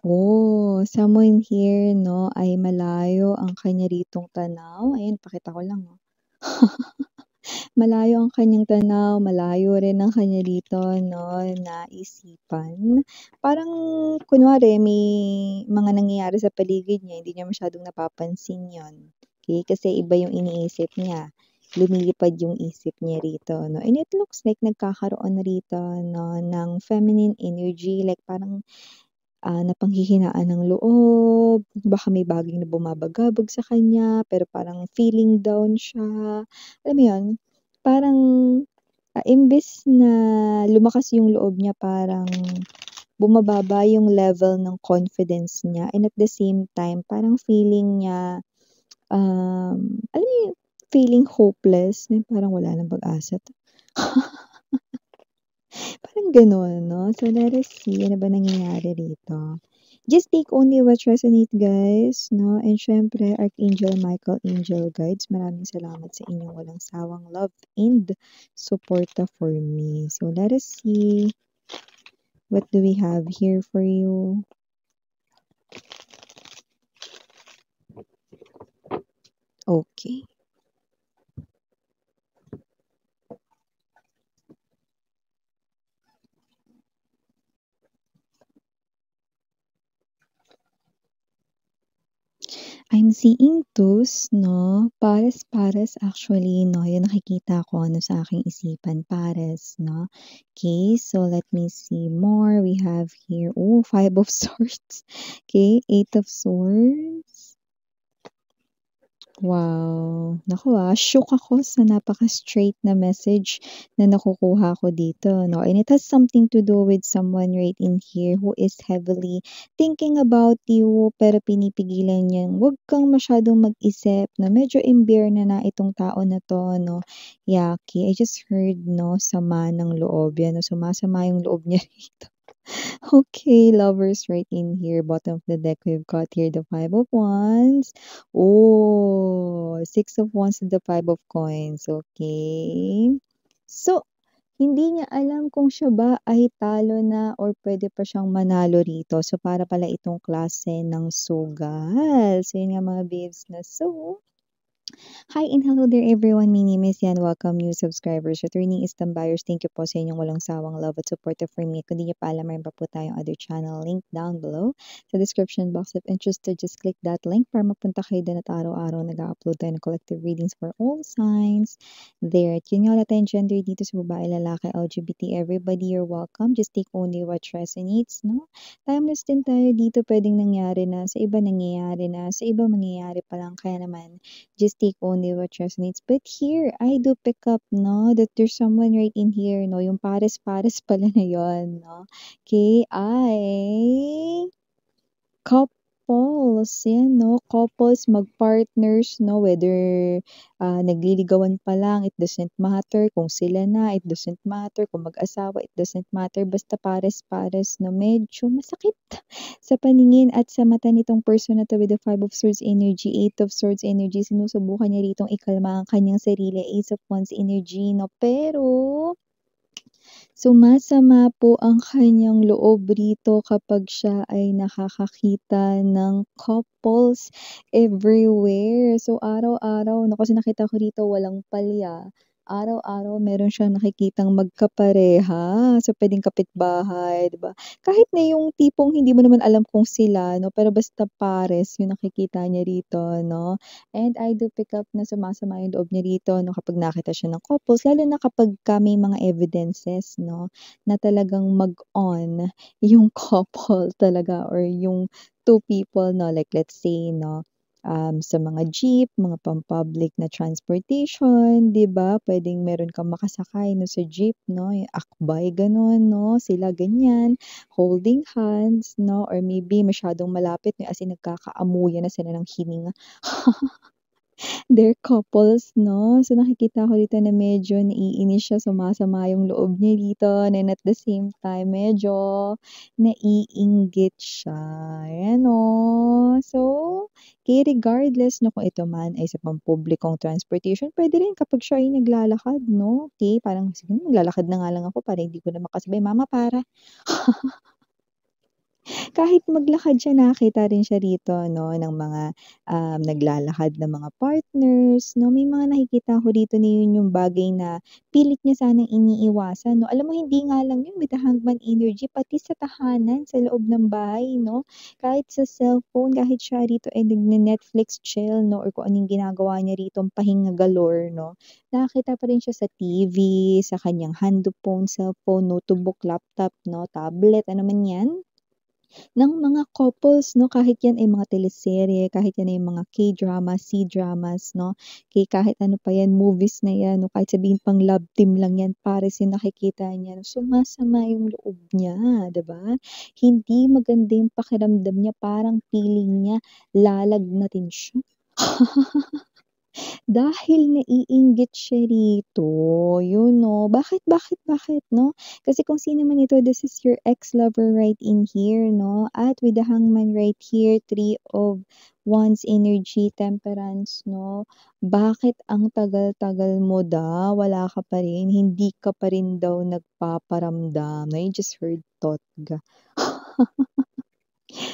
Oh, someone here 'no, ay malayo ang kanya ritong tanaw. Ayan, pakita ko lang, oh. Malayo ang kanyang tanaw, malayo rin ang kanya rito 'no, na isipan. Parang kunwari may mga nangyayari sa paligid niya, hindi niya masyadong napapansin 'yon, okey? Kasi iba yung iniisip niya, lumilipad yung isip niya rito 'no, and it looks like nagkakaroon na rito 'no, ng feminine energy like parang napanghihinaan ng loob, baka may bagay na bumabagabag sa kanya, pero parang feeling down siya. Alam mo 'yun, parang, imbes na lumakas yung loob niya, parang bumababa yung level ng confidence niya and at the same time parang feeling niya, alam mo yung feeling hopeless, na parang wala ng pag-asa 'to. Parang gano'n 'no. So, let us see ano ba nangyayari rito. Just take only what resonate guys 'no, and siyempre Archangel Michael, Angel Guides, maraming salamat sa inyong walang sawang love and suporta for me. So, let us see what do we have here for you. Okay. I'm seeing twos 'no, pares-pares actually 'no, yung nakikita ko ano sa aking isipan, pares 'no. Okay, so let me see more. We have here, oh, Five of Swords, okay, Eight of Swords. Wow! Naku, shook ako sa napaka-straight na message na nakukuha ko dito 'no, and it has something to do with someone right in here who is heavily thinking about you, pero pinipigilan niyang huwag kang masyadong mag-isip na medyo imbierna na itong tao na 'to 'no. Yaki, I just heard 'no, sama ng loob, 'yan 'no, sumasama yung loob niya rito. Okay, lovers right in here. Bottom of the deck, we've got here the Five of Wands. Oh, Six of Wands and the Five of Coins. Okay. So, hindi niya alam kung siya ba ay talo na or pwede pa siyang manalo rito. So, para pala itong klase ng sugal. So, yun nga mga babes na so, hi and hello there everyone. My name is Yan. Welcome new subscribers, returning Istam buyers. Thank you po sa inyong walang sawang love at support for me. Kung di niyo pa alam, mayroon pa po tayong other channel link down below sa description box. If interested, just click that link para mapunta kayo doon at araw-araw nag-upload tayo ng collective readings for all signs there. At yun nga wala tayong gender dito sa babae, lalaki, LGBT, everybody, you're welcome. Just take only what resonates, no? Timeless din tayo dito. Pwedeng nangyari na, sa iba nangyayari na, sa iba mangyayari pa lang. Kaya naman, just take only what resonates. But here, I do pick up, no, that there's someone right in here, no, yung pares-pares pala na yon, no. Okay, couples, yan 'no, couples, mag-partners 'no, whether, nagliligawan pa lang, it doesn't matter kung sila na, it doesn't matter kung mag-asawa, it doesn't matter, basta pares-pares 'no, medyo masakit sa paningin at sa mata nitong person na 'to with the Five of Swords energy, Eight of Swords energy, sinusubukan niya ritong ikalma ang kanyang sarili, Ace of Wands energy 'no, pero sumasama po ang kanyang loob rito kapag siya ay nakakakita ng couples everywhere. So, araw-araw 'no, kasi nakita ko rito walang palya. Araw-araw meron siyang nakikitang magkapareha. So, puwedeng kapitbahay, 'di ba? Kahit na yung tipong hindi mo naman alam kung sila 'no, pero basta pares yung nakikita niya rito 'no. And I do pick up na sumasama yung loob niya rito 'no, kapag nakita siya ng couples, lalo na kapagka may mga evidences 'no, na talagang mag-on yung couple talaga or yung two people 'no, like let's say 'no, sa mga jeep, mga pam-public na transportation, 'di ba? Puwedeng meron kang makasakay 'no, sa jeep 'no, yung akbay gano'n 'no, sila ganyan, holding hands 'no, or maybe masyadong malapit 'no, as in nagkakaamuyan na sila ng hininga. They're couples 'no? So, nakikita ko dito na medyo naiinis siya, sumasama yung loob niya dito and then at the same time medyo naiinggit siya, ayan 'no. So, regardless 'no, kung ito man ay sa pampublikong transportation, puwede rin kapag siya ay naglalakad 'no, okey, parang, "Sige na maglalakad na nga lang ako para hindi ko na makasabay, mama para." Kahit maglakad siya nakita rin siya rito 'no ng mga, naglalakad na mga partners 'no, may mga nakikita ako dito na yun yung bagay na pilit niya sanang iniiwasan 'no. Alam mo hindi nga lang yun with the hangman energy pati sa tahanan, sa loob ng bahay 'no, kahit sa cellphone, kahit siya rito ay nagne-Netflix chill 'no or kung anong ginagawa niya ritong pahinga galore 'no, nakakita pa rin siya sa TV, sa kanyang handphone, cellphone, notebook, laptop 'no, tablet, ano man 'yan. Ng mga couples 'no, kahit 'yan ay mga teleserye, kahit 'yan ay mga K-dramas, C-dramas 'no, kahit ano pa 'yan, movies na 'yan 'no, kahit sabihin pang love team lang 'yan, pares yung nakikita niya, sumasama yung loob niya, 'di ba? Hindi maganda yung pakiramdam niya, parang feeling niya lalagnatin siya. Dahil naiinggit siya rito, yun 'no. Bakit 'no? Kasi kung sino man ito, this is your ex-lover right in here 'no, at with the hangman right here, Three of Wands energy, Temperance 'no. Bakit ang tagal-tagal mo daw, wala ka pa rin, hindi ka pa rin daw nagpaparamdam. I just heard Totga.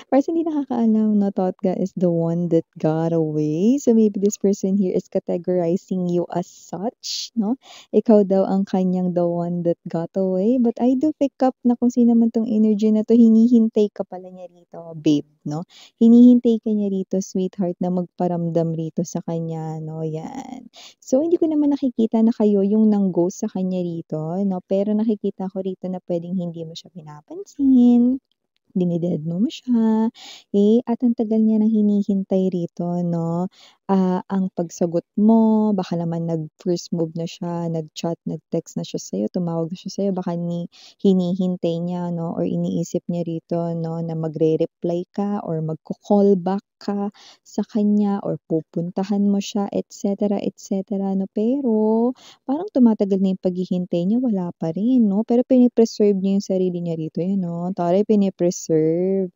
Para sa hindi nakakaalam 'no, Totga is the one that got away. So, maybe this person here is categorizing you as such 'no. Ikaw daw ang kanyang the one that got away. But I do pick up na kung sino man 'tong energy na 'to, hinihintay ka pala niya rito, babe 'no. Hinihintay ka niya rito, sweetheart, na magparamdam rito sa kanya 'no, 'yan. So, hindi ko naman nakikita na kayo yung nang-ghost sa kanya rito no, pero nakikita ko rito na puwedeng hindi mo siya pinapansin. Dinededma mo siya, at ang tagal niya ng hinihintay rito 'no. Ang pagsagot mo baka naman nag-first move na siya, nag-chat, nag-text na siya sa'yo, tumawag na siya sa'yo, baka hinihintay niya 'no or iniisip niya rito 'no na magre-reply ka or magko-call back ka sa kanya or pupuntahan mo siya et cetera 'no. Pero parang tumatagal na yung paghihintay niya, wala pa rin 'no, pero pine-preserve niya yung sarili niya rito, yun 'no, taray pine-preserve.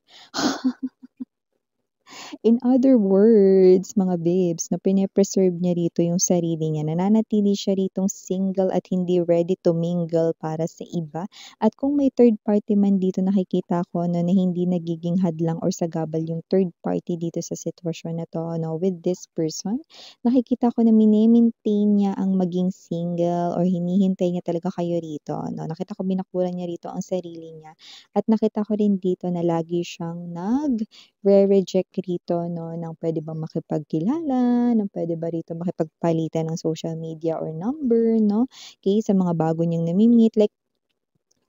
In other words, mga babes, na pine-preserve niya rito yung sarili niya, nananatili siya ritong single at hindi ready to mingle para sa iba. At kung may third party man dito nakikita ko 'no, na hindi nagiging hadlang or sagabal yung third party dito sa sitwasyon na 'to 'no, with this person, nakikita ko na mine-maintain niya ang maging single or hinihintay niya talaga kayo rito 'no. Nakita ko binakuran niya rito ang sarili niya at nakita ko rin dito na lagi siyang nagre-reject rito 'no, ng puwede bang makipagkilala, ng puwede ba rito makipagpalitan ng social media or number 'no, okey, sa mga bago niyang nami-meet like,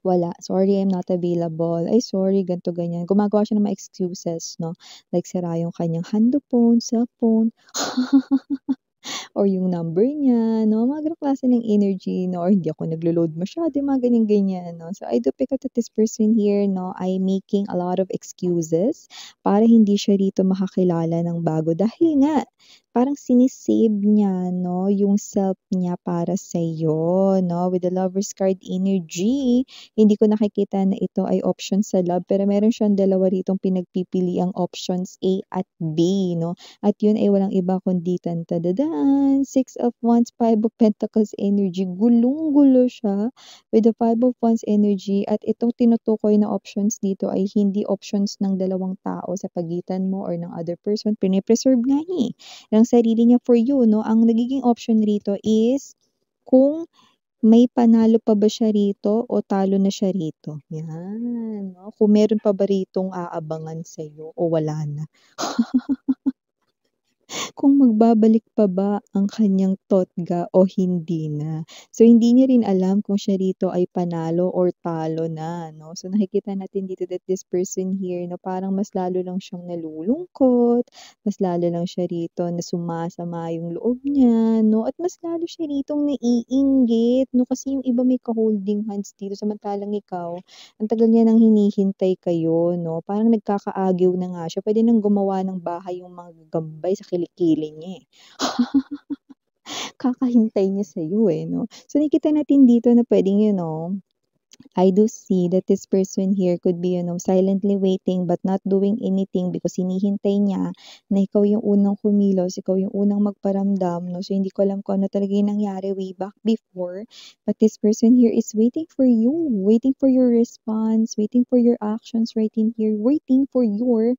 "Wala, sorry I'm not available. Ay sorry ganito, ganyan." Gumagawa siya ng mga excuses 'no, like sira yung kanyang handphone, cellphone. Or yung number niya 'no, mga gano'ng klase ng energy 'no, or hindi ako naglo-load masyado, yung mga ganyan-ganyan 'no. So, I do pick up that this person here 'no, ay making a lot of excuses para hindi siya rito makakilala ng bago dahil nga parang niya 'no, yung self niya para sa'yo 'no. With the Lovers card energy, hindi ko nakikita na ito ay option sa love pero meron siyang dalawa ritong pinagpipiliang options A at B 'no. At yun ay walang iba kundi tan-tadadan, Six of Wands, Five of Pentacles energy. Gulong-gulo siya with the Five of Wands energy at itong tinutukoy na options dito ay hindi options ng dalawang tao sa pagitan mo or ng other person, pine-preserve nga niya, ng sarili niya for you 'no. Ang nagiging option rito is kung may panalo pa ba siya rito o talo na siya rito, 'yan 'no. Kung meron pa ba ritong aabangan sa'yo o wala na. Kung magbabalik pa ba ang kanyang totga o hindi na. So, hindi niya rin alam kung siya rito ay panalo or talo na 'no. So, nakikita natin dito that this person here na parang mas lalo lang siyang nalulungkot, mas lalo lang siya rito na sumasama yung loob niya 'no, at mas lalo siya ritong naiinggit 'no, kasi yung iba may ka-holding hands dito samantalang ikaw ang tagal niya ng hinihintay kayo 'no, parang nagkakaagiw na nga siya, puwede nang gumawa ng bahay yung mga gagambay sa kilikili niya, eh. Kakahintay niya sa'yo, eh, 'no. So, nakikita natin dito na puwedeng, you know, I do see that this person here could be, silently waiting but not doing anything because hinihintay niya na ikaw yung unang kumilos, ikaw yung unang magparamdam, no? So, hindi ko alam kung ano talaga yung nangyari way back before. But this person here is waiting for you, waiting for your response, waiting for your actions right in here, waiting for your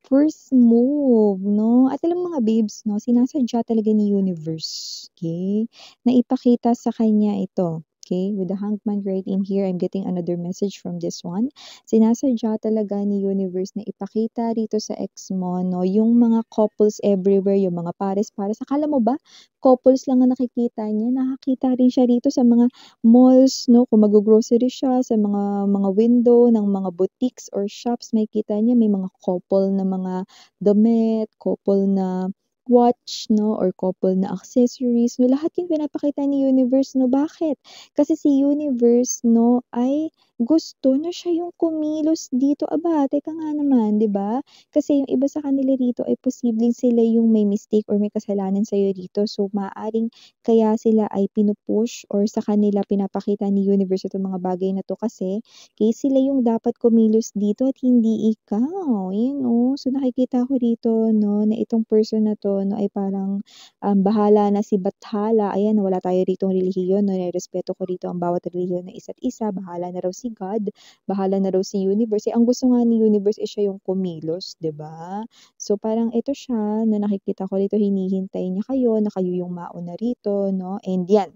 first move, no? At alam mo mga babes, no? Sinasadya talaga ni universe, okay? Na ipakita sa kanya ito. Okay, with the hangman right in here, I'm getting another message from this one. Sinasadya talaga ni universe na ipakita rito sa ex mo, no, yung mga couples everywhere, yung mga pares-pares. Akala mo ba, couples lang ang nakikita niya? Nakakita rin siya rito sa mga malls, no, kung mag-grocery siya, sa mga window ng mga boutiques or shops, may kita niya may mga couple na mga damit, couple na watch, no, or couple na accessories, no, lahat yun pinapakita ni universe, no, bakit? Kasi si universe, no, ay gusto na siya yung kumilos dito. Aba, teka nga naman, 'di ba? Kasi yung iba sa kanila rito ay posibleng sila yung may mistake or may kasalanan sa'yo rito. So, maaaring kaya sila ay pinupush or sa kanila pinapakita ni universe itong mga bagay na 'to kasi sila yung dapat kumilos dito at hindi ikaw. Yun, oh. So, nakikita ko rito, no, na itong person na 'to, no, ay parang bahala na si Bathala. Ayan, wala tayo ritong relihiyon, no, nirespeto ko rito ang bawat relihiyon ng isa't isa. Bahala na raw si God, bahala na raw si universe. Ang gusto nga ni universe is siya yung kumilos, 'di ba? So parang ito siya, na nakikita ko rito hinihintay niya kayo, na kayo yung mauna rito, no? And yan,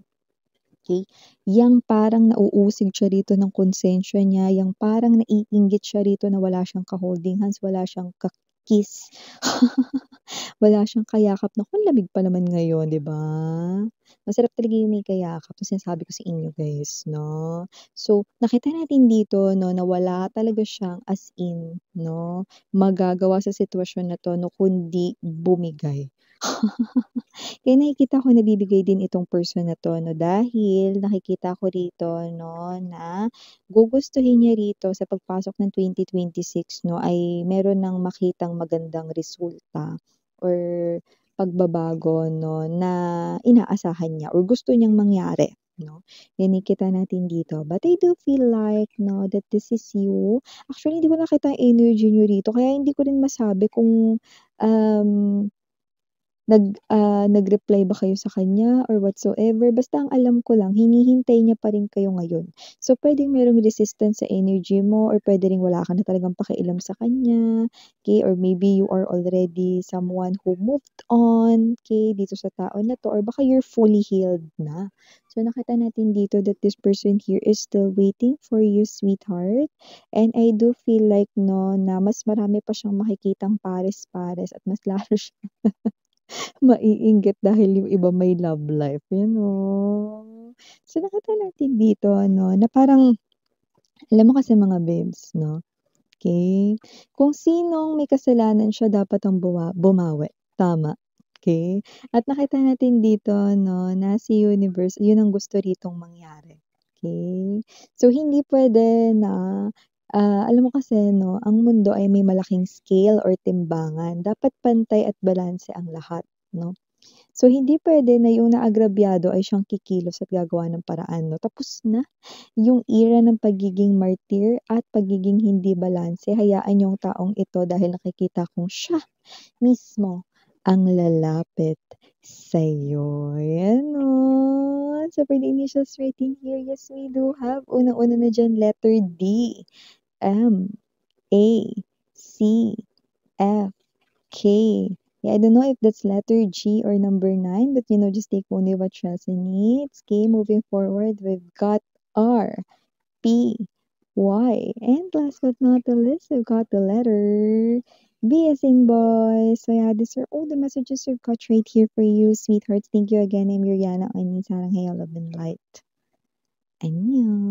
okay, yang parang nauusig siya rito ng konsensya niya, yang parang naiinggit siya rito na wala siyang ka-holding hands, wala siyang ka-kiss. Wala siyang kayakap, naku ang lamig pa naman ngayon, 'di ba? Masarap talaga yung may kayakap, to sinasabi ko sa inyo guys, 'no? So, nakita natin dito, 'no, na wala talaga siyang as in, 'no, magagawa sa sitwasyon na 'to, 'no, kundi bumigay. Kaya nakikita ko nabibigay din itong person na 'to, 'no, dahil nakikita ko rito, 'no, na gugustuhin niya rito sa pagpasok ng 2026, 'no, ay meron ng makitang magandang resulta or pagbabago, 'no, na inaasahan niya or gusto niyang mangyari, 'no. Yan nakikita natin dito. But I do feel like, 'no, that this is you. Actually, hindi ko nakita yung energy niyo rito kaya hindi ko rin masabi kung, um nag-reply ba kayo sa kanya or whatsoever, basta ang alam ko lang hinihintay niya pa rin kayo ngayon. So, puwedeng merong resistance sa energy mo or puwede ring wala ka na talagang pakialam sa kanya, okey, or maybe you are already someone who moved on, okey, dito sa tao na 'to or baka you're fully healed na. So, nakita natin dito that this person here is still waiting for you, sweetheart, and I do feel like, 'no, na mas marami pa siyang makikitang pares-pares at mas lalo siya maiinggit dahil yung iba may love life, yun oh. So, nakita natin dito ano, na parang alam mo kasi mga babes 'no, okey, kung sinong may kasalanan siya dapat ang bumawi, tama, okey? At nakita natin dito 'no, na si universe yun ang gusto ritong mangyari, okey? So, hindi puwede na, alam mo kasi 'no, ang mundo ay may malaking scale or timbangan, dapat pantay at balanse ang lahat 'no? So, hindi puwede na yung naagrabyado ay siyang kikilos at gagawa ng paraan 'no, tapos na yung era ng pagiging martir at pagiging hindi balanse. Hayaan yung taong ito dahil nakikita kong siya mismo ang lalapit sa'yo. Ayan oh. So, for the initials right in here, yes, we do have unang-una na diyan letter D, M, A, C, F, K. Yeah, I don't know if that's letter G or number 9, but just take only what resonates. Okay, moving forward, we've got R, P, Y, and last but not the least, we've got the letter B as in boy. So yeah, these are all the messages we've got right here for you, sweethearts. Thank you again. I'm Yuriana. I need sarang love and light. Annyeong.